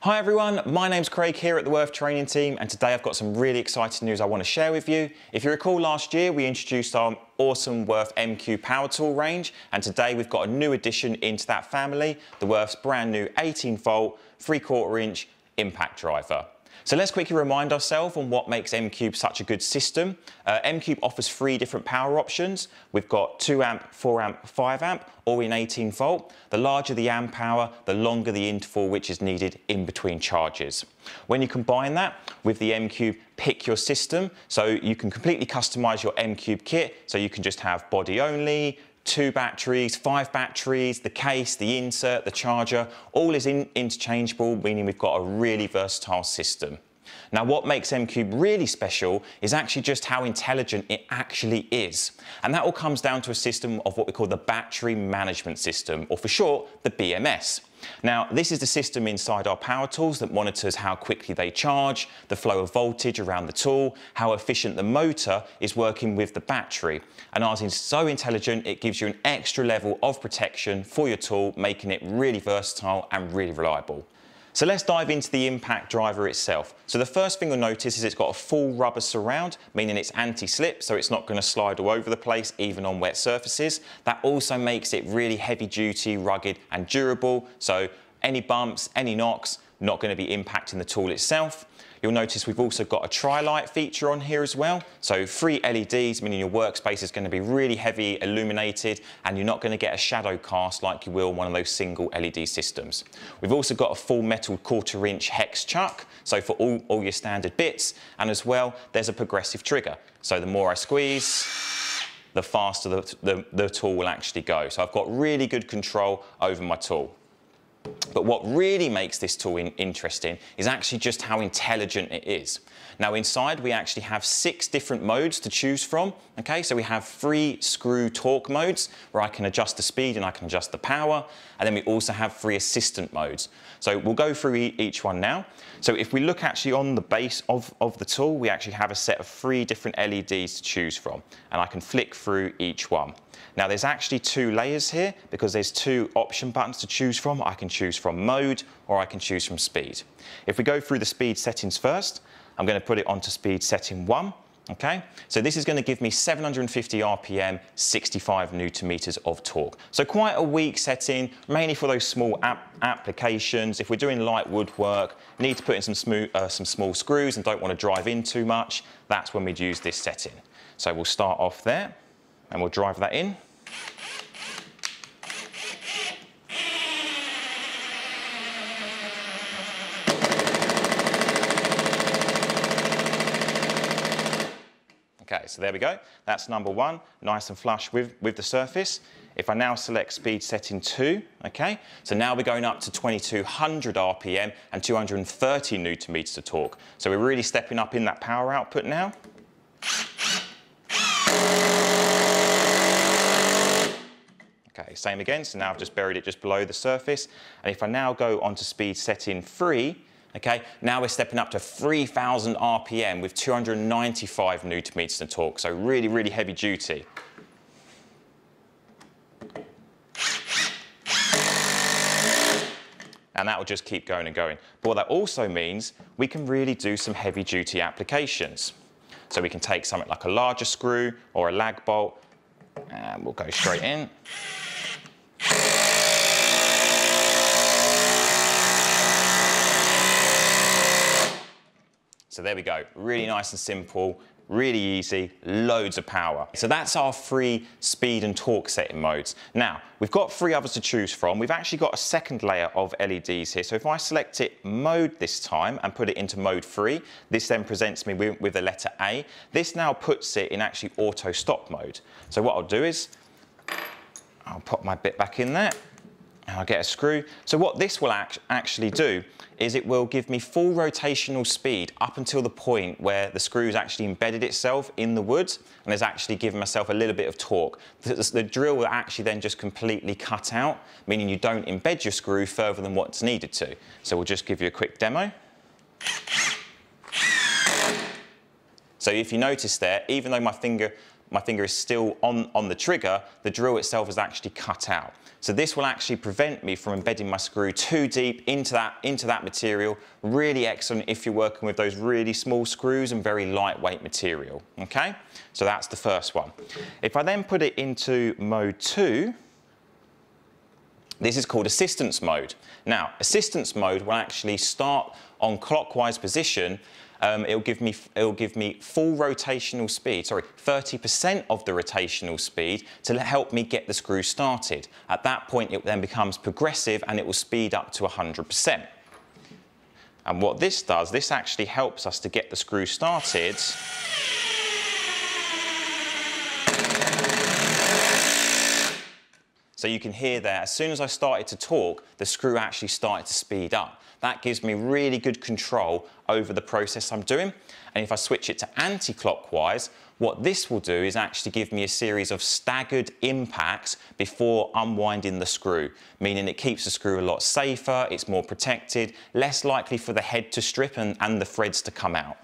Hi everyone, my name's Craig here at the Worth Training Team, and today I've got some really exciting news I want to share with you. If you recall, last year we introduced our awesome Worth MQ Power Tool range, and today we've got a new addition into that family, the Worth's brand new 18-volt, 3/4 inch impact driver. So let's quickly remind ourselves on what makes MQ such a good system. MQ offers 3 different power options. We've got 2 amp, 4 amp, 5 amp, all in 18 volt. The larger the amp power, the longer the interval which is needed in between charges. When you combine that with the MQ Pick Your System, so you can completely customize your MQ kit, so you can just have body only, 2 batteries, 5 batteries, the case, the insert, the charger, all is interchangeable, meaning we've got a really versatile system. Now, what makes MQ really special is actually just how intelligent it actually is. And that all comes down to a system of what we call the Battery Management System, or for short, the BMS. Now, this is the system inside our power tools that monitors how quickly they charge, the flow of voltage around the tool, how efficient the motor is working with the battery. And ours is so intelligent, it gives you an extra level of protection for your tool, making it really versatile and really reliable. So let's dive into the impact driver itself. So the first thing you'll notice is it's got a full rubber surround, meaning it's anti-slip, so it's not going to slide all over the place, even on wet surfaces. That also makes it really heavy duty, rugged and durable, so any bumps, any knocks, not going to be impacting the tool itself. You'll notice we've also got a tri-light feature on here as well. So 3 LEDs, meaning your workspace is going to be really heavy illuminated, and you're not going to get a shadow cast like you will on one of those single LED systems. We've also got a full metal 1/4 inch hex chuck, so for all your standard bits, and as well, there's a progressive trigger. So the more I squeeze, the faster the tool will actually go. So I've got really good control over my tool. But what really makes this tool interesting is actually just how intelligent it is. Now inside we actually have 6 different modes to choose from. Okay, so we have 3 screw torque modes where I can adjust the speed and I can adjust the power, and then we also have 3 assistant modes. So we'll go through each one now. So if we look actually on the base of the tool, we actually have a set of 3 different LEDs to choose from, and I can flick through each one. Now there's actually 2 layers here because there's 2 option buttons to choose from. I can choose from mode or I can choose from speed. If we go through the speed settings first, I'm going to put it onto speed setting 1. Okay, so this is going to give me 750 RPM, 65 Newton meters of torque. So quite a weak setting, mainly for those small applications. If we're doing light woodwork, need to put in some small screws and don't want to drive in too much, that's when we'd use this setting. So we'll start off there and we'll drive that in. Okay, so there we go. That's number 1, nice and flush with the surface. If I now select speed setting 2, okay, so now we're going up to 2200 RPM and 230 Newton meters of torque. So we're really stepping up in that power output now. Okay, same again, so now I've just buried it just below the surface. And if I now go onto speed setting 3, okay, now we're stepping up to 3000 RPM with 295 Newton meters of torque, so really, really heavy duty. And that will just keep going and going. But what that also means, we can really do some heavy duty applications. So we can take something like a larger screw or a lag bolt, and we'll go straight in. So there we go, really nice and simple, really easy, loads of power. So that's our 3 speed and torque setting modes. Now, we've got 3 others to choose from. We've actually got a second layer of LEDs here. So if I select it mode this time and put it into mode 3, this then presents me with the letter A. This now puts it in actually auto stop mode. So what I'll do is, I'll pop my bit back in there, and I'll get a screw. So what this will actually do is it will give me full rotational speed up until the point where the screw's actually embedded itself in the wood and has actually given myself a little bit of torque. The drill will actually then just completely cut out, meaning you don't embed your screw further than what's needed to. So we'll just give you a quick demo. So if you notice there, even though my finger my finger is still on the trigger, the drill itself is actually cut out. So this will actually prevent me from embedding my screw too deep into that material. Really excellent if you're working with those really small screws and very lightweight material, okay? So that's the first one. If I then put it into mode 2, this is called assistance mode. Now, assistance mode will actually start on clockwise position. It'll give me full rotational speed, 30% of the rotational speed to help me get the screw started. At that point, it then becomes progressive and it will speed up to 100%. And what this does, this actually helps us to get the screw started. So you can hear there, as soon as I started to talk, the screw actually started to speed up. That gives me really good control over the process I'm doing. And if I switch it to anti-clockwise, what this will do is actually give me a series of staggered impacts before unwinding the screw, meaning it keeps the screw a lot safer, it's more protected, less likely for the head to strip and the threads to come out.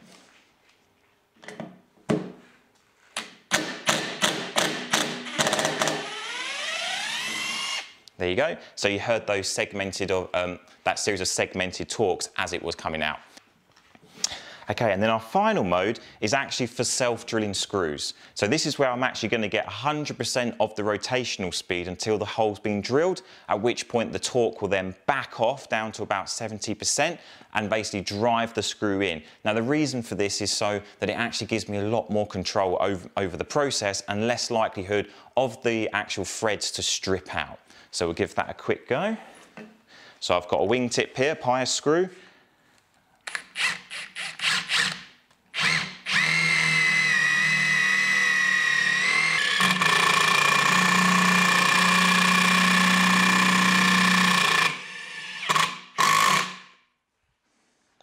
There you go. So you heard those segmented, that series of segmented talks as it was coming out. Okay, and then our final mode is actually for self-drilling screws. So this is where I'm actually going to get 100% of the rotational speed until the hole's been drilled, at which point the torque will then back off down to about 70% and basically drive the screw in. Now the reason for this is so that it actually gives me a lot more control over the process and less likelihood of the actual threads to strip out. So we'll give that a quick go. So I've got a wingtip here, pious screw.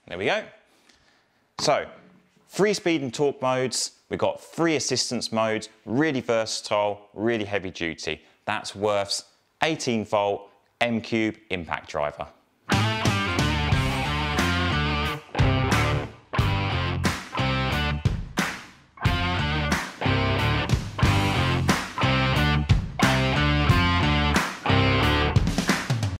There we go. So 3 speed and torque modes, we've got 3 assistance modes, really versatile, really heavy duty. That's Worth's 18-volt M-Cube impact driver.